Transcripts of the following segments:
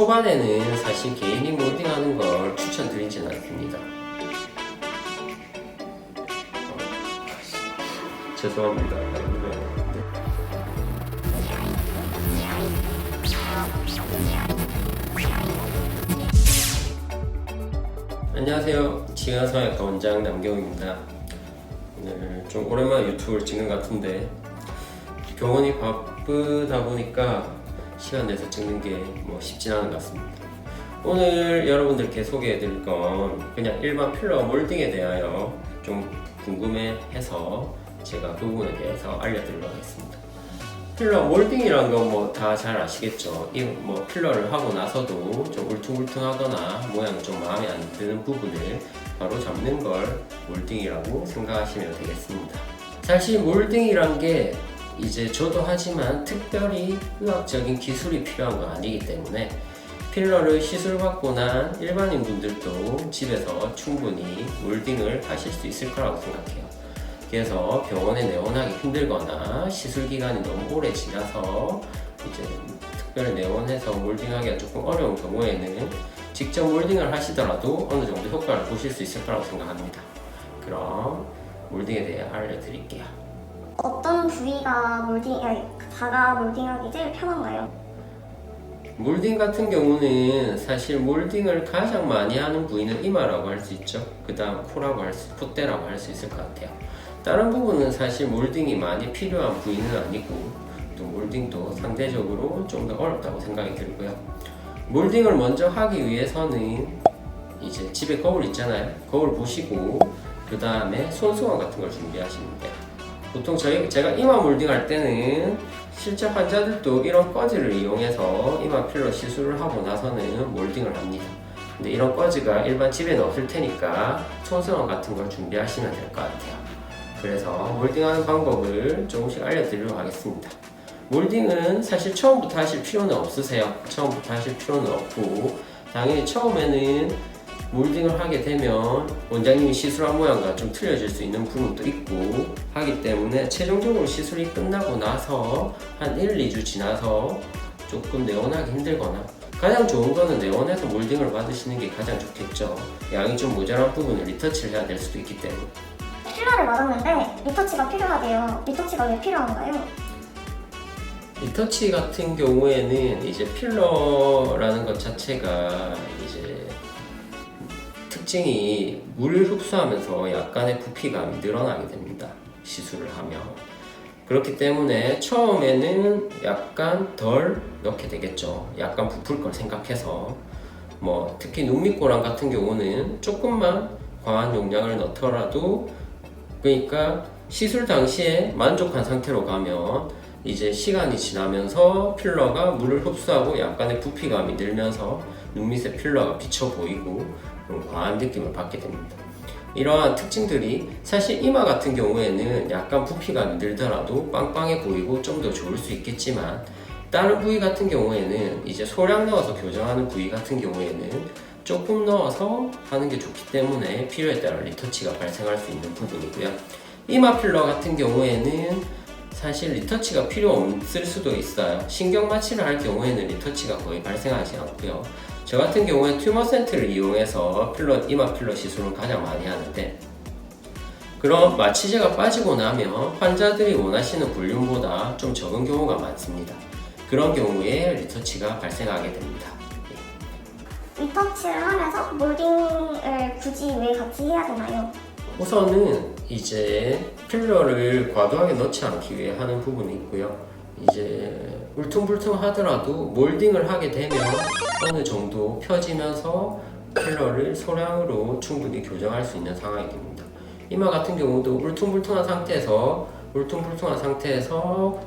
초반에는 사실 개인이 몰딩하는 걸 추천드리진 않습니다. 죄송합니다. 안녕하세요. 지하성형외과 원장 남경우입니다. 오늘 좀 오랜만에 유튜브를 찍는 것 같은데 병원이 바쁘다 보니까 시간 내서 찍는 게 쉽진 않은 것 같습니다. 오늘 여러분들께 소개해드릴 건 그냥 일반 필러 몰딩에 대하여 좀 궁금해해서 제가 그 부분에 대해서 알려드리도록 하겠습니다. 필러 몰딩이란 건 다 잘 아시겠죠? 이 필러를 하고 나서도 좀 울퉁불퉁하거나 모양이 좀 마음에 안 드는 부분을 바로 잡는 걸 몰딩이라고 생각하시면 되겠습니다. 사실 몰딩이란 게 이제 저도 하지만 특별히 의학적인 기술이 필요한 건 아니기 때문에 필러를 시술받고 난 일반인 분들도 집에서 충분히 몰딩을 하실 수 있을 거라고 생각해요. 그래서 병원에 내원하기 힘들거나 시술 기간이 너무 오래 지나서 이제 특별히 내원해서 몰딩하기가 조금 어려운 경우에는 직접 몰딩을 하시더라도 어느 정도 효과를 보실 수 있을 거라고 생각합니다. 그럼 몰딩에 대해 알려드릴게요. 어떤 부위가 자가 몰딩하기 제일 편한가요? 몰딩 같은 경우는 사실 몰딩을 가장 많이 하는 부위는 이마라고 할 수 있죠. 그 다음 코라고 콧대라고 할 수 있을 것 같아요. 다른 부분은 사실 몰딩이 많이 필요한 부위는 아니고 또 몰딩도 상대적으로 좀 더 어렵다고 생각이 들고요. 몰딩을 먼저 하기 위해서는 이제 집에 거울 있잖아요. 거울 보시고 그 다음에 손수건 같은 걸 준비하시면 돼요. 보통 제가 이마 몰딩 할 때는 실제 환자들도 이런 꺼지를 이용해서 이마 필러 시술을 하고 나서는 몰딩을 합니다. 근데 이런 꺼지가 일반 집에는 없을 테니까 손수건 같은 걸 준비하시면 될 것 같아요. 그래서 몰딩하는 방법을 조금씩 알려드리도록 하겠습니다. 몰딩은 사실 처음부터 하실 필요는 없으세요. 처음부터 하실 필요는 없고 당연히 처음에는 몰딩을 하게 되면 원장님이 시술한 모양과 좀 틀려질 수 있는 부분도 있고 하기 때문에 최종적으로 시술이 끝나고 나서 한 1, 2주 지나서 조금 내원하기 힘들거나 가장 좋은 거는 내원해서 몰딩을 받으시는 게 가장 좋겠죠. 양이 좀 모자란 부분을 리터치를 해야 될 수도 있기 때문에. 필러를 맞았는데 리터치가 필요하대요. 리터치가 왜 필요한가요? 리터치 같은 경우에는 이제 필러라는 것 자체가 이제 특징이 물을 흡수하면서 약간의 부피감이 늘어나게 됩니다. 시술을 하면. 그렇기 때문에 처음에는 약간 덜 넣게 되겠죠. 약간 부풀 걸 생각해서 특히 눈밑고랑 같은 경우는 조금만 과한 용량을 넣더라도 그러니까 시술 당시에 만족한 상태로 가면 이제 시간이 지나면서 필러가 물을 흡수하고 약간의 부피감이 늘면서 눈밑에 필러가 비쳐 보이고 과한 느낌을 받게 됩니다. 이러한 특징들이 사실 이마 같은 경우에는 약간 부피감이 늘더라도 빵빵해 보이고 좀 더 좋을 수 있겠지만 다른 부위 같은 경우에는 이제 소량 넣어서 교정하는 부위 같은 경우에는 조금 넣어서 하는 게 좋기 때문에 필요에 따라 리터치가 발생할 수 있는 부분이고요. 이마 필러 같은 경우에는 사실 리터치가 필요 없을 수도 있어요. 신경 마취를 할 경우에는 리터치가 거의 발생하지 않고요. 저 같은 경우에 튜머 센트를 이용해서 이마 필러 시술을 가장 많이 하는데 그럼 마취제가 빠지고 나면 환자들이 원하시는 볼륨보다 좀 적은 경우가 많습니다. 그런 경우에 리터치가 발생하게 됩니다. 리터치를 하면서 몰딩을 굳이 왜 같이 해야 되나요? 우선은 이제 필러를 과도하게 넣지 않기 위해 하는 부분이 있고요. 이제 울퉁불퉁 하더라도 몰딩을 하게 되면 어느 정도 펴지면서 필러를 소량으로 충분히 교정할 수 있는 상황이 됩니다. 이마 같은 경우도 울퉁불퉁한 상태에서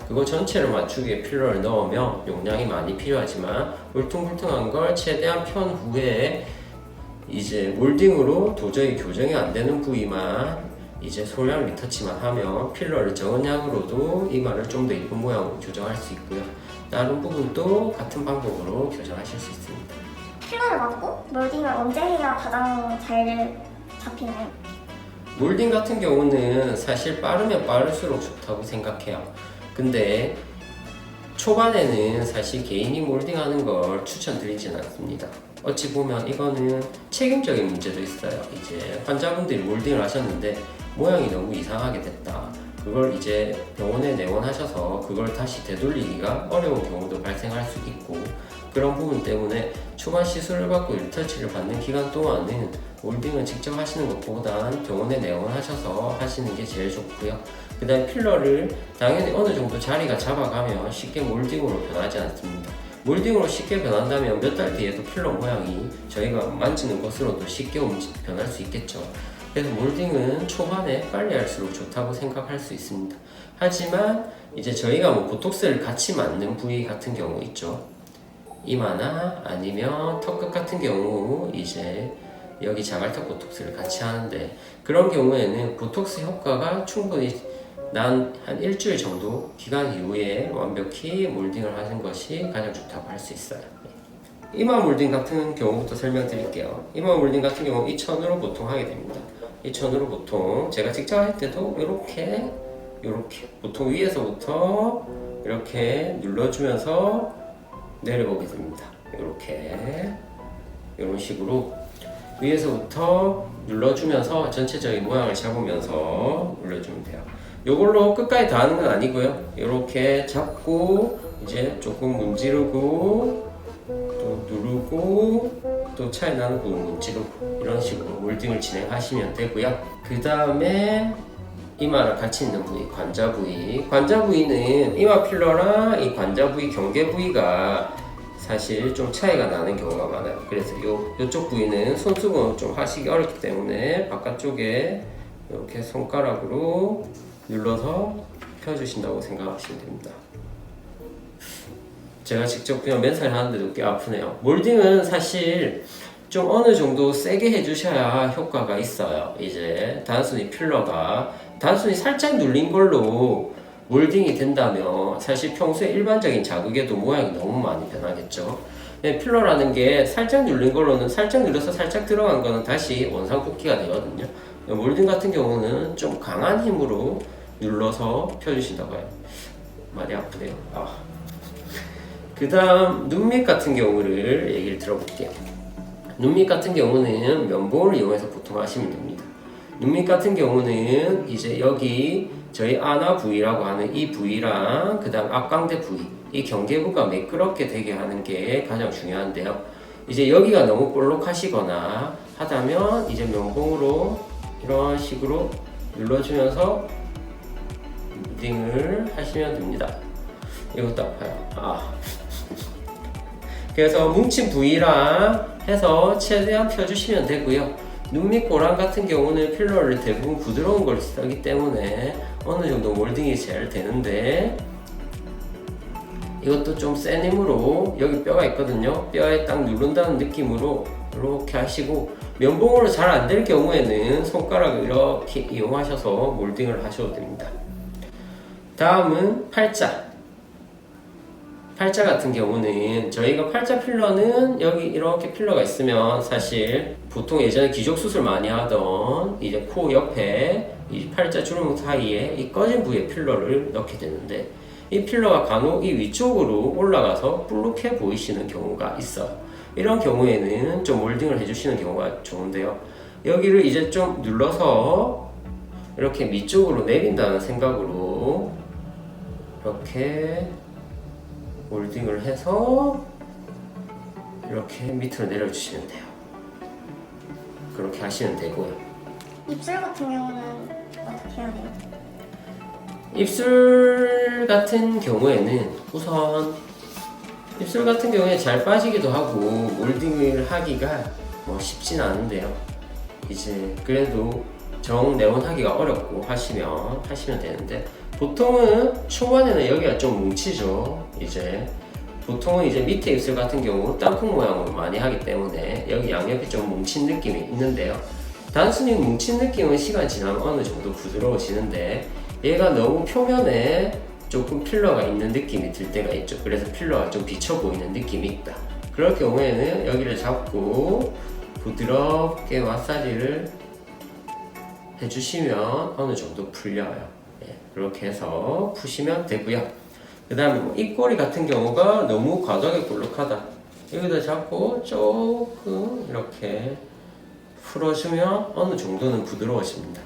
그거 전체를 맞추기 위해 필러를 넣으면 용량이 많이 필요하지만 울퉁불퉁한 걸 최대한 편 후에 이제 몰딩으로 도저히 교정이 안 되는 부위만 이제 소량 리터치만 하면 필러를 적은 양으로도 이마를 좀 더 이쁜 모양으로 교정할 수 있고요. 다른 부분도 같은 방법으로 교정하실 수 있습니다. 필러를 맞고 몰딩을 언제 해야 가장 잘 잡히나요? 몰딩 같은 경우는 사실 빠르면 빠를수록 좋다고 생각해요. 근데 초반에는 사실 개인이 몰딩하는 걸 추천드리진 않습니다. 어찌 보면 이거는 책임적인 문제도 있어요. 이제 환자분들이 몰딩을 하셨는데 모양이 너무 이상하게 됐다. 그걸 이제 병원에 내원하셔서 그걸 다시 되돌리기가 어려운 경우도 발생할 수 있고, 그런 부분 때문에 초반 시술을 받고 리터치를 받는 기간 동안은 몰딩을 직접 하시는 것보단 병원에 내원하셔서 하시는 게 제일 좋고요. 그 다음에 필러를 당연히 어느 정도 자리가 잡아가면 쉽게 몰딩으로 변하지 않습니다. 몰딩으로 쉽게 변한다면 몇 달 뒤에도 필러 모양이 저희가 만지는 것으로도 쉽게 변할 수 있겠죠. 그래서 몰딩은 초반에 빨리 할수록 좋다고 생각할 수 있습니다. 하지만 이제 저희가 뭐 보톡스를 같이 맞는 부위 같은 경우 있죠. 이마나 아니면 턱끝 같은 경우 이제 여기 자갈턱 보톡스를 같이 하는데, 그런 경우에는 보톡스 효과가 충분히 난 한 일주일 정도 기간 이후에 완벽히 몰딩을 하는 것이 가장 좋다고 할 수 있어요. 이마 몰딩 같은 경우부터 설명드릴게요. 이마 몰딩 같은 경우 이 천으로 보통 하게 됩니다. 이 천으로 보통 제가 직접 할 때도 이렇게 보통 위에서부터 이렇게 눌러주면서 내려보게 됩니다. 이렇게 이런 식으로 위에서부터 눌러주면서 전체적인 모양을 잡으면서 눌러주면 돼요. 요걸로 끝까지 다 하는 건 아니고요. 이렇게 잡고 이제 조금 문지르고 또 누르고 또 차이 나는 부분 문지르고 이런 식으로 몰딩을 진행하시면 되고요. 그 다음에 이마랑 같이 있는 부위, 관자 부위. 관자 부위는 이마 필러랑 이 관자 부위, 경계 부위가 사실 좀 차이가 나는 경우가 많아요. 그래서 요쪽 부위는 손수건 좀 하시기 어렵기 때문에 바깥쪽에 이렇게 손가락으로 눌러서 펴주신다고 생각하시면 됩니다. 제가 직접 그냥 맨살 하는데도 꽤 아프네요. 몰딩은 사실 좀 어느 정도 세게 해주셔야 효과가 있어요. 이제 단순히 필러가 단순히 살짝 눌린 걸로 몰딩이 된다면 사실 평소에 일반적인 자극에도 모양이 너무 많이 변하겠죠. 필러라는 게 살짝 눌린 걸로는 살짝 눌러서 살짝 들어간 거는 다시 원상 복귀가 되거든요. 몰딩 같은 경우는 좀 강한 힘으로 눌러서 펴주신다고 해요. 많이 아프네요. 그 다음 눈밑 같은 경우를 얘기를 들어볼게요. 눈밑 같은 경우는 면봉을 이용해서 보통 하시면 됩니다. 눈밑 같은 경우는 이제 여기 저희 아나 부위라고 하는 이 부위랑 그 다음 앞광대 부위, 이 경계부가 매끄럽게 되게 하는 게 가장 중요한데요. 이제 여기가 너무 볼록하시거나 하다면 이제 면봉으로 이런 식으로 눌러주면서 무딩을 하시면 됩니다. 이것도 아파요. 그래서 뭉친 부위랑 해서 최대한 펴주시면 되고요. 눈밑 고랑 같은 경우는 필러를 대부분 부드러운 걸 쓰기 때문에 어느 정도 몰딩이 잘 되는데, 이것도 좀 센 힘으로 여기 뼈가 있거든요. 뼈에 딱 누른다는 느낌으로 이렇게 하시고, 면봉으로 잘 안 될 경우에는 손가락을 이렇게 이용하셔서 몰딩을 하셔도 됩니다. 다음은 팔자. 팔자 같은 경우는 저희가 팔자 필러는 여기 이렇게 필러가 있으면 사실 보통 예전에 기족 수술 많이 하던 이제 코 옆에 이 팔자 주름 사이에 이 꺼진 부위에 필러를 넣게 되는데, 이 필러가 간혹 이 위쪽으로 올라가서 볼록해 보이시는 경우가 있어요. 이런 경우에는 좀 몰딩을 해주시는 경우가 좋은데요. 여기를 이제 좀 눌러서 이렇게 밑쪽으로 내린다는 생각으로 이렇게 몰딩을 해서 이렇게 밑으로 내려주시면 돼요. 그렇게 하시면 되고요. 입술 같은 경우는 어떻게 해야 돼요? 입술 같은 경우에는 우선 입술 같은 경우에 잘 빠지기도 하고 몰딩을 하기가 뭐 쉽진 않은데요. 이제 그래도 정내원하기가 어렵고 하시면 되는데, 보통은 초반에는 여기가 좀 뭉치죠. 이제 보통은 이제 밑에 입술 같은 경우 땅콩 모양으로 많이 하기 때문에 여기 양옆이 좀 뭉친 느낌이 있는데요. 단순히 뭉친 느낌은 시간 지나면 어느 정도 부드러워지는데, 얘가 너무 표면에 조금 필러가 있는 느낌이 들 때가 있죠. 그래서 필러가 좀 비쳐 보이는 느낌이 있다. 그럴 경우에는 여기를 잡고 부드럽게 마사지를 해주시면 어느 정도 풀려요. 그렇게 해서 푸시면 되고요. 그 다음에 뭐 입꼬리 같은 경우가 너무 과도하게 볼록하다. 여기다 잡고 조금 이렇게 풀어주면 어느 정도는 부드러워집니다.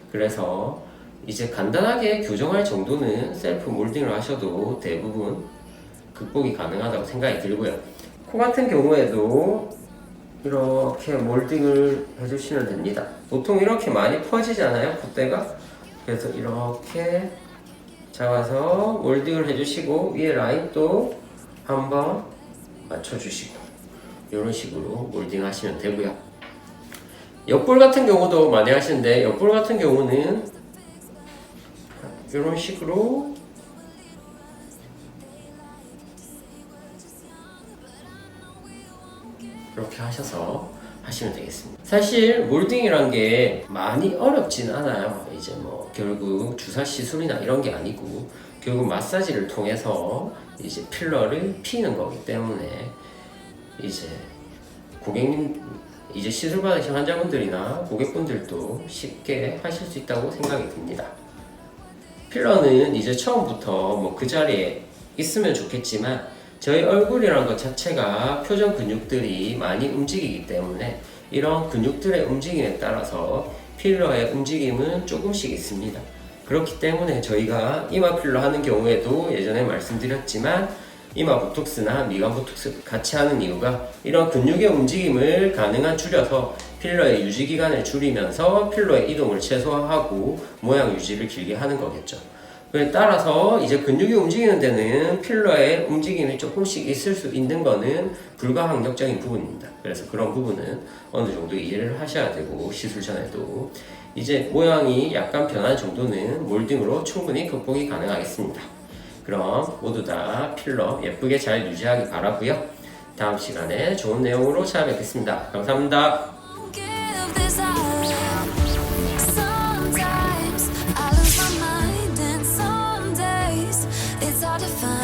그래서 이제 간단하게 교정할 정도는 셀프 몰딩을 하셔도 대부분 극복이 가능하다고 생각이 들고요. 코 같은 경우에도 이렇게 몰딩을 해주시면 됩니다. 보통 이렇게 많이 퍼지잖아요, 콧대가. 그래서 이렇게 잡아서 몰딩을 해주시고 위에 라인도 한번 맞춰주시고 이런 식으로 몰딩 하시면 되고요. 옆볼 같은 경우도 많이 하시는데 옆볼 같은 경우는 이런 식으로 이렇게 하셔서 하시면 되겠습니다. 사실 몰딩이란 게 많이 어렵진 않아요. 이제 뭐 결국 주사 시술이나 이런 게 아니고 결국 마사지를 통해서 이제 필러를 피는 거기 때문에 이제 고객님 이제 시술 받으신 환자분들이나 고객분들도 쉽게 하실 수 있다고 생각이 듭니다. 필러는 이제 처음부터 뭐 그 자리에 있으면 좋겠지만 저희 얼굴이라는 것 자체가 표정 근육들이 많이 움직이기 때문에 이런 근육들의 움직임에 따라서 필러의 움직임은 조금씩 있습니다. 그렇기 때문에 저희가 이마 필러 하는 경우에도 예전에 말씀드렸지만 이마 보톡스나 미간 보톡스 같이 하는 이유가 이런 근육의 움직임을 가능한 줄여서 필러의 유지 기간을 줄이면서 필러의 이동을 최소화하고 모양 유지를 길게 하는 거겠죠. 그에 따라서 이제 근육이 움직이는 데는 필러의 움직임이 조금씩 있을 수 있는 거는 불가항력적인 부분입니다. 그래서 그런 부분은 어느 정도 이해를 하셔야 되고 시술 전에도 이제 모양이 약간 변한 정도는 몰딩으로 충분히 극복이 가능하겠습니다. 그럼 모두 다 필러 예쁘게 잘 유지하기 바라고요. 다음 시간에 좋은 내용으로 찾아뵙겠습니다. 감사합니다. Give this up. Sometimes I lose my mind, and some days it's hard to find.